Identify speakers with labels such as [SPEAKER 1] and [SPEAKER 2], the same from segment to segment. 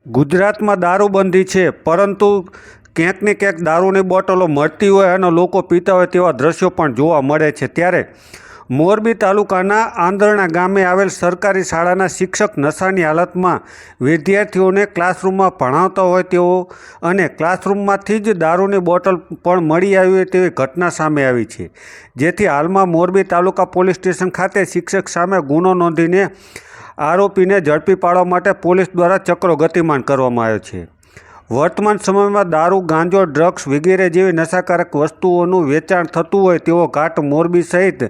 [SPEAKER 1] ગુજરાતમાં દારૂબંધી છે, પરંતુ ક્યાંક ને ક્યાંક દારૂની બોટલો મળતી હોય અને લોકો પીતા હોય તેવા દ્રશ્યો પણ જોવા મળે છે। ત્યારે મોરબી તાલુકાના આંધરણા ગામે આવેલ સરકારી શાળાના શિક્ષક નશાની હાલતમાં વિદ્યાર્થીઓને ક્લાસરૂમમાં ભણાવતા હોય તેવો અને ક્લાસરૂમમાંથી જ દારૂની બોટલ પણ મળી આવી હોય તેવી ઘટના સામે આવી છે, જેથી હાલમાં મોરબી તાલુકા પોલીસ સ્ટેશન ખાતે શિક્ષક સામે ગુનો નોંધીને આરોપીને ઝડપી પાડવા માટે પોલીસ દ્વારા ચક્રો ગતિમાન કરવામાં આવ્યો છે। વર્તમાન સમયમાં દારૂ, ગાંજો, ડ્રગ્સ વગેરે જેવી નશાકારક વસ્તુઓનું વેચાણ થતું હોય તેવો ઘાટ મોરબી સહિત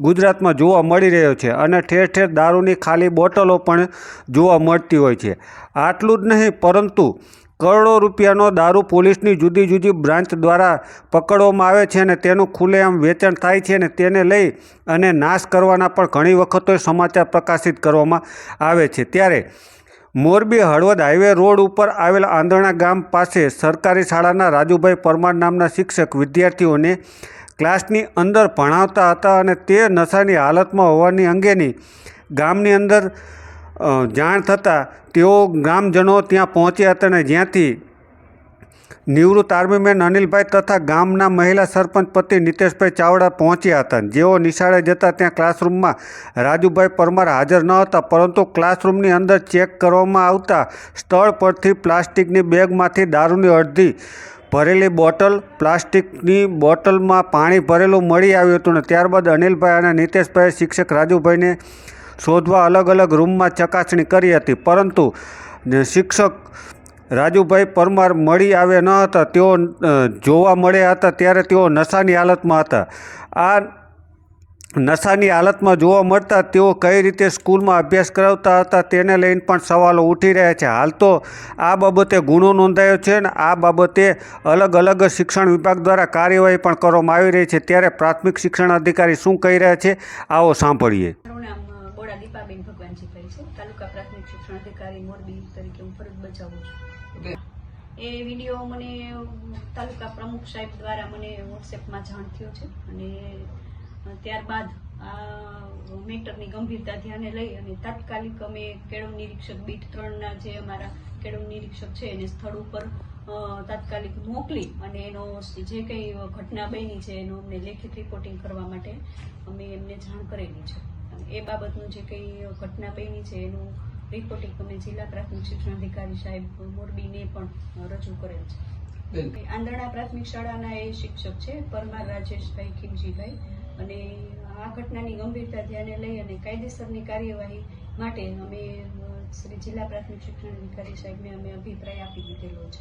[SPEAKER 1] ગુજરાતમાં જોવા મળી રહ્યો છે અને ઠેર ઠેર દારૂની ખાલી બોટલો પણ જોવા મળતી હોય છે। આટલું જ નહીં, પરંતુ કરોડો રૂપિયાનો દારૂ પોલીસની જુદી જુદી બ્રાન્ચ દ્વારા પકડવામાં આવે છે અને તેનું ખુલ્લેઆમ વેચાણ થાય છે અને તેને લઈ અને નાશ કરવાના પણ ઘણી વખતો સમાચાર પ્રકાશિત કરવામાં આવે છે। ત્યારે મોરબી હળવદ હાઈવે રોડ ઉપર આવેલ આંધરણા ગામ પાસે સરકારી શાળાના રાજુભાઈ પરમાર નામના શિક્ષક વિદ્યાર્થીઓને ક્લાસની અંદર ભણાવતા હતા અને તે નશાની હાલતમાં હોવાની અંગેની ગામની અંદર જાણ થતાં તેઓ ગ્રામજનો ત્યાં પહોંચ્યા હતા અને જ્યાંથી નિવૃત્ત આર્મીમેન અનિલભાઈ તથા ગામના મહિલા સરપંચ પતિ નીતેશભાઈ ચાવડા પહોંચ્યા હતા। જેઓ નિશાળે જતા ત્યાં ક્લાસરૂમમાં રાજુભાઈ પરમાર હાજર ન હતા, પરંતુ ક્લાસરૂમની અંદર ચેક કરવામાં આવતા સ્થળ પરથી પ્લાસ્ટિકની બેગમાંથી દારૂની અડધી ભરેલી બોટલ, પ્લાસ્ટિકની બોટલમાં પાણી ભરેલું મળી આવ્યું હતું અને ત્યારબાદ અનિલભાઈ અને નીતેશભાઈએ શિક્ષક રાજુભાઈને શોધવા અલગ અલગ રૂમમાં ચકાસણી કરી હતી, પરંતુ શિક્ષક રાજુભાઈ પરમાર મળી આવ્યા ન હતા। તેઓ જોવા મળ્યા હતા ત્યારે તેઓ નશાની હાલતમાં હતા। આ નશાની હાલતમાં જોવા મળતા તેઓ કઈ રીતે સ્કૂલમાં અભ્યાસ કરાવતા હતા તેને લઈને પણ સવાલો ઉઠી રહ્યા છે। હાલ તો આ બાબતે ગુનો નોંધાયો છે અને આ બાબતે અલગ અલગ શિક્ષણ વિભાગ દ્વારા કાર્યવાહી પણ કરવામાં આવી રહી છે। ત્યારે પ્રાથમિક શિક્ષણ અધિકારી શું કહી રહ્યા છે, આવો સાંભળીએ।
[SPEAKER 2] દીપાબેન ભગવાનજીભાઈ છે, તાલુકા પ્રાથમિક શિક્ષણ અધિકારી મોરબી તરીકે હું ફરજ બજાવું છું। એ વિડીયો મને તાલુકા પ્રમુખ સાહેબ દ્વારા મને વોટ્સએપમાં જાણ થયો છે અને ત્યારબાદ આ મેટરની ગંભીરતા ધ્યાને લઈ અને તાત્કાલિક અમે કેળવ નિરીક્ષક બીટ 3ના જે અમારા કેળવ નિરીક્ષક છે એને સ્થળ ઉપર તાત્કાલિક મોકલી અને એનો જે કંઈ ઘટના બની છે એનો અમને લેખિત રિપોર્ટિંગ કરવા માટે અમે એમને જાણ કરેલી છે। એ બાબતનું જે કંઈ ઘટના બની છે એનું રિપોર્ટિંગ અમે જિલ્લા પ્રાથમિક શિક્ષણ અધિકારી સાહેબ મોરબીને પણ રજૂ કરેલ છે। આંધરણા પ્રાથમિક શાળાના એ શિક્ષક છે પરમાર રાજેશભાઈ ખીમજીભાઈ અને આ ઘટનાની ગંભીરતા ધ્યાને લઈ અને કાયદેસરની કાર્યવાહી માટે અમે શ્રી જિલ્લા પ્રાથમિક શિક્ષણ અધિકારી સાહેબને અમે અભિપ્રાય આપી દીધેલો છે।